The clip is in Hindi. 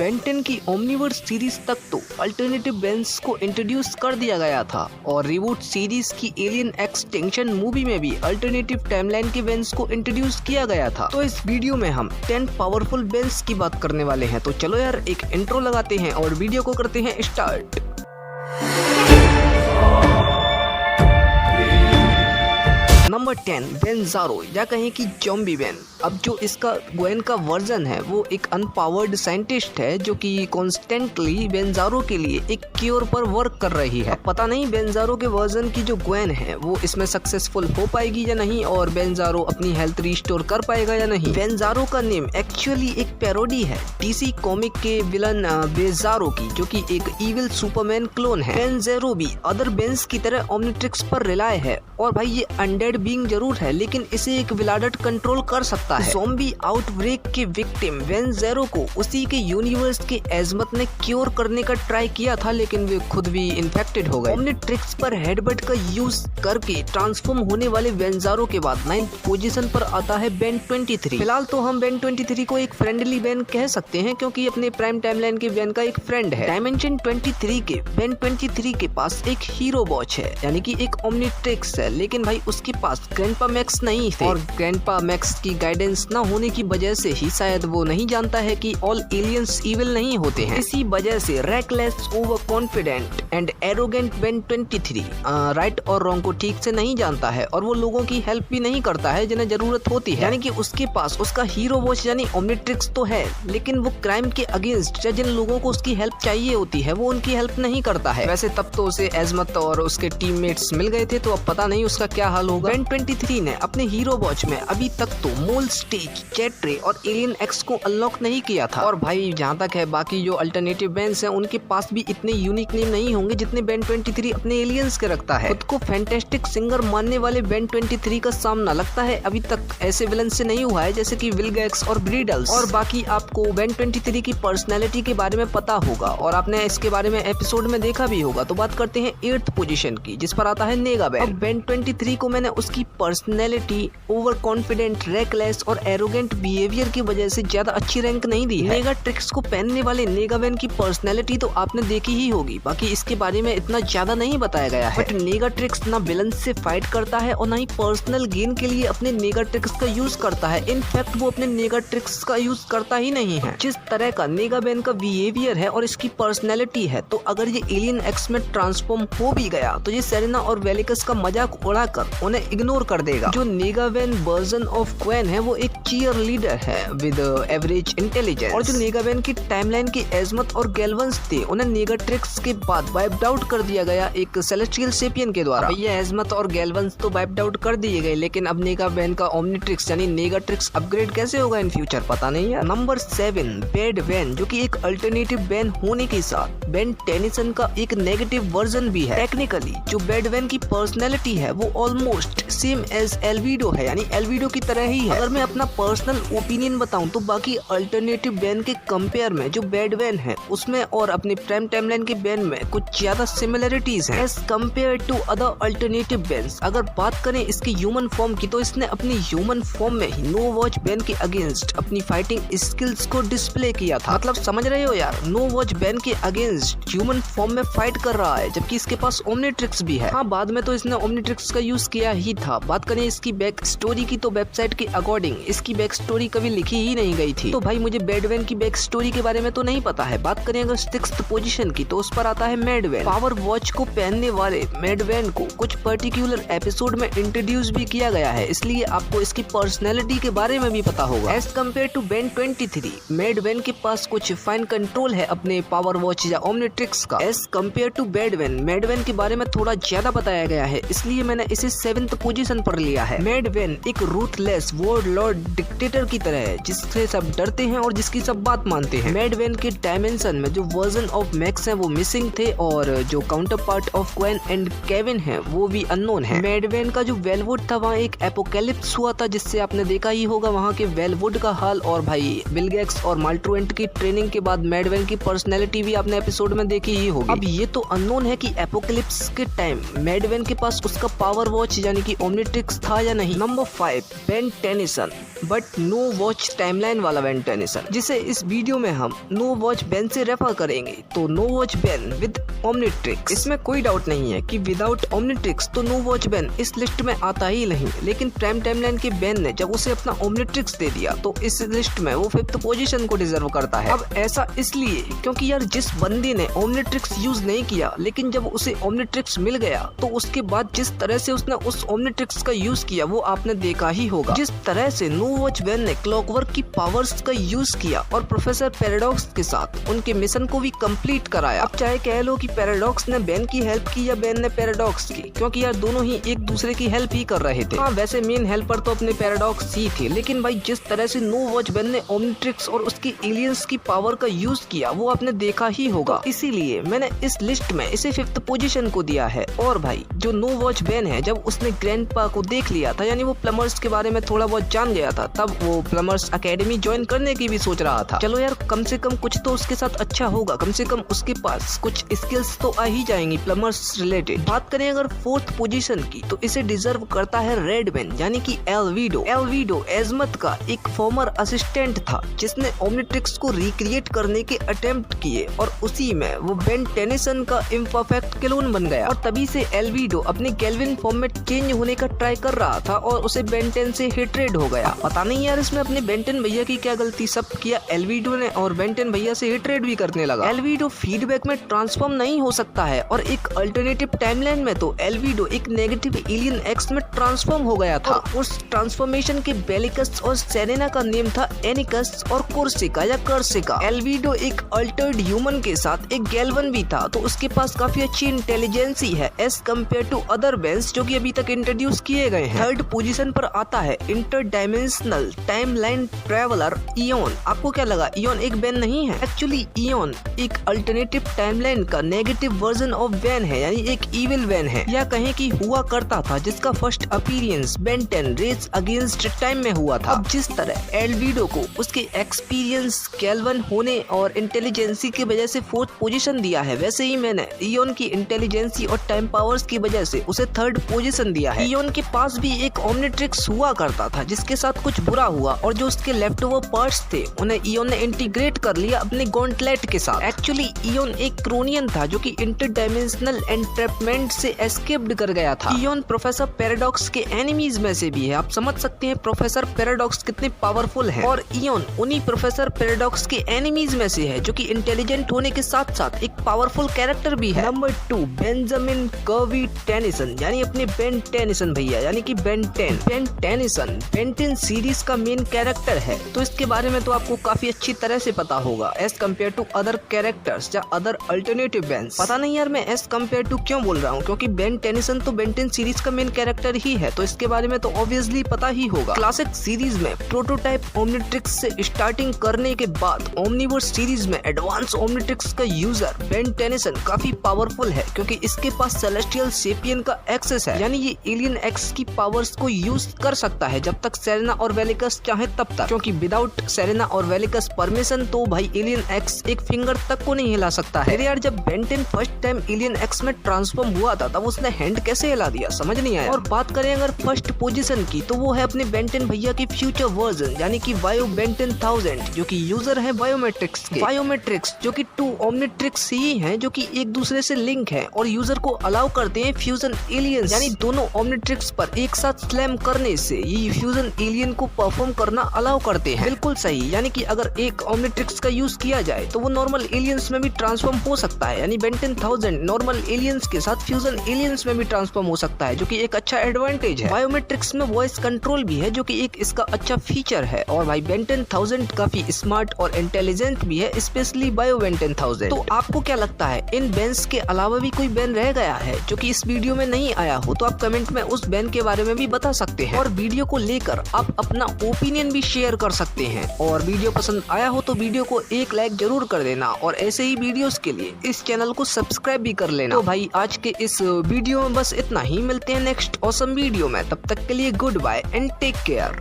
बेन 10 की ओमनीवर्स सीरीज तक तो अल्टरनेटिव बेन्स को इंट्रोड्यूस कर दिया गया था और रिबूट सीरीज की एलियन एक्सटिंक्शन मूवी में भी अल्टरनेटिव टाइमलाइन के बेन्स को इंट्रोड्यूस किया गया था। तो इस वीडियो में हम 10 पावरफुल बेन्स की बात करने वाले हैं। तो चलो यार एक इंट्रो लगाते हैं और वीडियो को करते हैं स्टार्ट। नंबर 10 बेन ज़ारो या कहें कि ज़ॉम्बी बेन। अब जो इसका ग्वेन का वर्जन है वो एक अनपावर्ड साइंटिस्ट है जो कि कॉन्स्टेंटली बेन ज़ारो के लिए एक क्योर पर वर्क कर रही है। अब पता नहीं बेन ज़ारो के वर्जन की जो ग्वेन है वो इसमें सक्सेसफुल हो पाएगी या नहीं और बेन ज़ारो अपनी हेल्थ रिस्टोर कर पाएगा या नहीं। बेन ज़ारो का नेम एक्चुअली एक पैरोडी है डीसी कॉमिक के विलन बेज़ारो की, जो कि एक इविल सुपरमैन क्लोन है। बेन ज़ारो भी अदर बेन्स की तरह ओमनिट्रिक्स पर रिलाय है और भाई ये अनडेड बीइंग जरूर है लेकिन इसे एक विलाडट कंट्रोल कर सकता है। ज़ॉम्बी आउटब्रेक के विक्टिम बेन ज़ारो को उसी के यूनिवर्स के एज़मत ने क्योर करने का ट्राई किया था लेकिन वे खुद भी इन्फेक्टेड हो गए। ओमनिट्रिक्स पर हेडबट का यूज करके ट्रांसफॉर्म होने वाले बेन ज़ारो के बाद 9th पोजीशन पर आता है बेन 23। फिलहाल तो हम बेन 23 को एक फ्रेंडली बेन कह सकते हैं क्योंकि अपने प्राइम टाइमलाइन के बेन का एक फ्रेंड है। डायमेंशन 23 के बेन 23 के पास एक हीरो वॉच है यानी कि एक ओमनिट्रिक्स है, लेकिन भाई उसके पास ग्रैंडपा मैक्स नहीं थे और ग्रैंडपा मैक्स की गाइडेंस न होने की वजह से ही शायद वो नहीं जानता है कि ऑल एलियंस इविल नहीं होते हैं। इसी वजह से reckless, over confident and arrogant Ben 23 right और रॉन्ग को ठीक से नहीं जानता है और वो लोगों की हेल्प भी नहीं करता है जिन्हें जरूरत होती है। यानी कि उसके पास उसका हीरो वॉच यानी ओमनिट्रिक्स तो है लेकिन वो क्राइम के अगेंस्ट या जिन लोगों को उसकी हेल्प चाहिए होती है वो उनकी हेल्प नहीं करता है। वैसे तब तो उसे एज़मत और उसके टीममेट्स मिल गए थे तो अब पता नहीं उसका क्या हाल होगा। बेन 23 ने अपने हीरो वॉच में अभी तक तो मोल स्टेज, जेट रे और एलियन एक्स को अनलॉक नहीं किया था और भाई जहाँ तक है बाकी जो अल्टरनेटिव बेन्स हैं उनके पास भी इतने यूनिक नेम नहीं होंगे जितने बेन 23 अपने एलियंस के रखता है। खुद को फैंटास्टिक सिंगर मानने वाले बेन 23 का सामना लगता है अभी तक ऐसे विलन से नहीं हुआ है जैसे कि विलगैक्स और ब्रीडल्स। और बाकी आपको बेन 23 की पर्सनैलिटी के बारे में पता होगा और आपने इसके बारे में एपिसोड में देखा भी होगा। तो बात करते हैं 8th पोजीशन की जिस पर आता है नेगा बेन। अब बेन 23 को मैंने उसकी पर्सनैलिटी, ओवर कॉन्फिडेंट, रेकलेस और एरोगेंट बिहेवियर की वजह से ज्यादा अच्छी रैंक नहीं दी है। नेगा ट्रिक्स को पहनने वाले नेगा बेन की पर्सनैलिटी तो आपने देखी ही होगी, बाकी इसके बारे में इतना ज्यादा नहीं बताया गया है। बट नेगा ट्रिक्स ना विलन से फाइट करता है और ना ही पर्सनल गेन के लिए अपने नेगा ट्रिक्स का यूज करता है। इनफैक्ट वो अपने नेगा ट्रिक्स का यूज करता ही नहीं है। जिस तरह का नेगा बेन का बिहेवियर है और इसकी पर्सनैलिटी है तो अगर ये एलियन एक्स में ट्रांसफॉर्म हो भी गया तो ये सेरेना और वेलिकस का मजाक उड़ाकर उन्हें इग्नोर कर देगा। जो नेगा बेन वर्जन ऑफ क्वेन है वो एक चीयर लीडर है विद एवरेज इंटेलिजेंस और जो नेगा बेन की टाइमलाइन के एज़मत और गैल्वंस थे उन्हें नेगा ट्रिक्स के बाद वाइप्ड आउट कर दिया गया एक सेलेस्टियल सेपियन के द्वारा। ये एज़मत और गैल्वंस तो वाइप्ड आउट कर दिए गए लेकिन अब नेगा बेन का ओमनिट्रिक्स यानी नेगा ट्रिक्स अपग्रेड कैसे होगा इन फ्यूचर पता नहीं है। नंबर 7 बैड बेन, जो कि एक अल्टरनेटिव बेन होने के साथ बेन टेनिसन का एक नेगेटिव वर्जन भी है। टेक्निकली जो बैड बेन की पर्सनैलिटी है वो ऑलमोस्ट सेम एज एल्विडो है यानी एल्विडो की तरह ही है। अगर मैं अपना पर्सनल ओपिनियन बताऊं तो बाकी अल्टरनेटिव बेन के कंपेयर में जो बैड बेन है उसमें और अपने प्राइम टाइमलाइन के बेन में कुछ ज्यादा सिमिलरिटीज हैं as compare to other alternative Bens. अगर बात करें इसके ह्यूमन फॉर्म की तो इसने अपनी ह्यूमन फॉर्म में ही नो वॉच बेन के अगेंस्ट अपनी फाइटिंग स्किल्स को डिस्प्ले किया था। मतलब समझ रहे हो यार, नो वॉच बेन के अगेंस्ट ह्यूमन फॉर्म में फाइट कर रहा है जबकि इसके पास ओमनिट्रिक्स भी है। हाँ बाद में तो इसने ओमनिट्रिक्स का यूज किया ही था। बात करें इसकी बैक स्टोरी की तो वेबसाइट के अकॉर्डिंग इसकी बैक स्टोरी कभी लिखी ही नहीं गई थी। तो भाई मुझे बैड बेन की बैक स्टोरी के बारे में तो नहीं पता है। बात करें अगर 6th पोजीशन की तो उस पर आता है मैड बेन। पावर वॉच को पहनने वाले मैड बेन को कुछ पर्टिकुलर एपिसोड में इंट्रोड्यूस भी किया गया है इसलिए आपको इसकी पर्सनैलिटी के बारे में भी पता होगा। As compare to Ben 23 mad Ben के पास कुछ फाइन कंट्रोल है अपने पावर वॉच या ओमनिट्रिक्स का। As compare to bad Ben mad Ben के बारे में थोड़ा ज्यादा बताया गया है इसलिए मैंने इसे 7th पोजीशन पर लिया है। मैड बेन एक रूथलेस वॉर लॉर्ड डिक्टेटर की तरह है जिससे सब डरते हैं और जिसकी सब बात मानते हैं। मैड बेन के डायमेंशन में जो वर्जन ऑफ मैक्स है वो मिसिंग थे और जो counterpart of Quinn and Kevin है वो भी अननोन है। मैड बेन का जो वेलवुड था वहाँ एक एपोकैलिप्स हुआ था जिससे आपने देखा ही होगा वहाँ के वेलवुड का हाल। और भाई विलगैक्स और माल्ट्रुएंट की ट्रेनिंग के बाद मैड बेन की पर्सनैलिटी भी आपने एपिसोड में देखी ही होगी। अब ये तो अननोन है कि एपोकैलिप्स के टाइम मैड बेन के पास उसका पावर वॉच यानी कि ओमनिट्रिक्स था या नहीं। Number 5 Ben Tennyson, but no watch timeline वाला बेन टेनिसन, जिसे इस वीडियो में हम नो वॉच बेन से रेफर करेंगे। तो no watch Ben with Omnitrix, इसमें कोई डाउट नहीं है कि विदाउट ओमनिट्रिक्स तो नो वॉच बेन इस लिस्ट में आता ही नहीं। लेकिन प्राइम टाइमलाइन के बेन ने जब उसे अपना ओमनिट्रिक्स दे दिया तो इस लिस्ट में वो 5th पोजीशन को डिजर्व करता है। अब ऐसा इसलिए क्योंकि यार जिस बंदे ने ओमनिट्रिक्स यूज नहीं किया लेकिन जब उसे ओमनिट्रिक्स मिल गया तो उसके बाद जिस तरह से उसने उस ओमनिट्रिक्स का यूज किया वो आपने देखा ही होगा। जिस तरह से नो वॉच बेन ने क्लॉकवर्क की पावर्स का यूज किया और प्रोफेसर पैराडॉक्स के साथ उनके मिशन को भी कंप्लीट कराया। अब चाहे कह लो कि पैराडॉक्स ने बेन की हेल्प की या बेन ने पैराडॉक्स की, क्योंकि यार दोनों ही एक दूसरे की हेल्प ही कर रहे थे। हाँ, वैसे मेन हेल्पर तो अपने पैराडॉक्स ही थे, लेकिन भाई जिस तरह से नो वॉच बेन ने ओमनिट्रिक्स और उसकी एलियंस की पावर का यूज किया वो आपने देखा ही होगा। इसीलिए मैंने इस लिस्ट में इसे 5th पोजीशन को दिया है। और भाई जो नो वॉच बेन है, जब उसने ग्रैंडपा को देख लिया था, यानी वो प्लमर्स के बारे में थोड़ा बहुत जान गया था, तब वो प्लमर्स एकेडमी ज्वाइन करने की भी सोच रहा था। चलो यार, कम से कम कुछ तो उसके साथ अच्छा होगा, कम से कम उसके पास कुछ स्किल्स तो आ ही जाएंगी प्लमर्स रिलेटेड। बात करें अगर 4th पोजीशन की तो इसे डिजर्व करता है रेडमैन, यानी कि एल्विडो। एल्विडो एजमत का एक फॉर्मर असिस्टेंट था जिसने ओमनिट्रिक्स को रिक्रिएट करने के अटेम्प्ट किए और उसी में वो बेन टेनिसन का इम्परफेक्ट क्लोन बन गया। और तभी से एल्विडो अपने केल्विन फॉर्म में चेंज होने का ट्राई कर रहा था और उसे बेन 10 से हेट्रेड हो गया। पता नहीं यार इसमें अपने बेन 10 भैया की क्या गलती, सब किया एल्विडो ने और बेन 10 भैया से हेट्रेड भी करने लगा। एल्विडो फीडबैक में ट्रांसफॉर्म नहीं हो सकता है और एक अल्टरनेटिव टाइमलाइन में तो एल्विडो एक नेगेटिव एलियन एक्स में ट्रांसफॉर्म हो गया था। उस ट्रांसफॉर्मेशन के बेलिकस और सेरेना का नेम था एनिकस और कोर्सिका या कर्सिका। एल्विडो एक अल्टर्ड ह्यूमन के साथ एक गैल्वन भी था, तो उसके पास काफी अच्छी इंटेलिजेंसी है एज कम्पेयर टू अदर बेन्स जो कि अभी तक इंट्रोड्यूस किए गए हैं। 3rd पोजीशन पर आता है इंटरडायमेंशनल टाइमलाइन ट्रेवलर इयन। आपको क्या लगा इयन एक बेन नहीं है? एक्चुअली इयन एक अल्टरनेटिव टाइमलाइन का नेगेटिव वर्जन ऑफ बेन है, यानी एक इविल बेन है, या कहें कि हुआ करता था, जिसका first appearance Ben 10 race against time में हुआ था। अब जिस तरह एल्विडो को उसके एक्सपीरियंस गैल्वन होने और इंटेलिजेंसी की वजह से 4th पोजीशन दिया है, वैसे ही मैंने इयन की इंटेलिजेंसी और टाइम पावर्स की वजह से उसे 3rd पोजीशन दिया है। इयन के पास भी एक ओमनिट्रिक्स हुआ करता था जिसके साथ कुछ बुरा हुआ और जो उसके लेफ्ट ओवर पार्ट्स थे उन्हें इयन ने इंटीग्रेट कर लिया अपने गॉन्टलेट के साथ। एक्चुअली इयन एक क्रोनियन था जो कि इंटरडायमेंशनल एंट्रैपमेंट से एस्केप्ड कर गया था। इयन प्रोफेसर पैराडॉक्स के एनिमीज में से भी है। आप समझ सकते हैं प्रोफेसर पैराडॉक्स कितने पावरफुल है। और इयन उन्हीं प्रोफेसर पैराडॉक्स के एनिमीज में से है जो कि इंटेलिजेंट होने के साथ साथ एक पावरफुल कैरेक्टर भी है। नंबर 2 बेंजामिन कर्वी टेनिसन, यानी अपने बेन टेनिसन भैया, यानी कि Ben 10। Ben Tennyson Ben 10 series का मेन कैरेक्टर है, तो इसके बारे में तो आपको काफी अच्छी तरह से पता होगा as compare to other characters या अदर अल्टरनेटिव बेन्स। पता नहीं यार मैं एज कम्पेयर टू क्यों बोल रहा हूँ, क्योंकि बेन टेनिसन तो बेन 10 सीरीज का मेन कैरेक्टर ही है, तो इसके बारे में तो ऑब्वियसली पता ही होगा। क्लासिक सीरीज में प्रोटोटाइप ओमनिट्रिक्स से स्टार्टिंग करने के बाद ओमनिवर्स सीरीज में एडवांस ओमनिट्रिक्स का यूजर बेन टेनिसन काफी पावरफुल है, क्योंकि इसके पास सेलेस्टियल सेपियन का एक्सेस है, यानी ये एलियन एक्स की पावर्स को यूज कर सकता है जब तक सेरेना और वेलिकस चाहे तब तक, क्योंकि विदाउट सेरेना और वेलिकस परमिशन तो भाई एलियन एक्स एक फिंगर तक को नहीं हिला सकता है। यार जब Ben 10 first time alien x में ट्रांसफॉर्म हुआ था तब उसने हैंड कैसे हिला दिया, समझ नहीं आया। और बात करें अगर 1st पोजीशन की तो वो है अपने बेन 10 भैया की फ्यूचर वर्जन, यानी कि बायो बेन 10,000, जो कि यूजर है बायोमेट्रिक्स के। बायोमेट्रिक्स जो कि 2 ओमनिट्रिक्स ही हैं जो कि एक दूसरे से लिंक है और यूजर को अलाउ करते हैं फ्यूजन एलियंस, यानी दोनों ओमनिट्रिक्स पर एक साथ स्लैम करने से ये फ्यूजन एलियन को परफॉर्म करना अलाउ करते हैं। बिल्कुल सही, यानी कि अगर एक ओमनिट्रिक्स का यूज किया जाए तो वो नॉर्मल एलियंस में भी ट्रांसफॉर्म हो सकता है, यानी बेन 10,000 नॉर्मल एलियंस के साथ फ्यूजन एलियंस में भी ट्रांसफॉर्म हो सकता है, जो कि एक अच्छा एडवांटेज है। बायोमेट्रिक्स में वॉइस कंट्रोल भी है जो कि एक इसका अच्छा फीचर है। और भाई बेन 10,000 काफी स्मार्ट और इंटेलिजेंट भी है, स्पेशली बायो बेन 10,000। तो आपको क्या लगता है इन बेन्स के अलावा भी कोई बेन रह गया है जो कि इस वीडियो में नहीं आया हो? तो आप कमेंट में उस बेन के बारे में भी बता सकते हैं और वीडियो को लेकर आप अपना ओपिनियन भी शेयर कर सकते हैं। और वीडियो पसंद आया हो तो वीडियो को एक लाइक जरूर कर देना और ऐसे ही वीडियोस के लिए इस चैनल को सब्सक्राइब भी कर लेना। तो भाई आज के इस वीडियो में बस इतना ही, मिलते हैं नेक्स्ट ऑसम वीडियो में, तब तक के लिए goodbye and take care.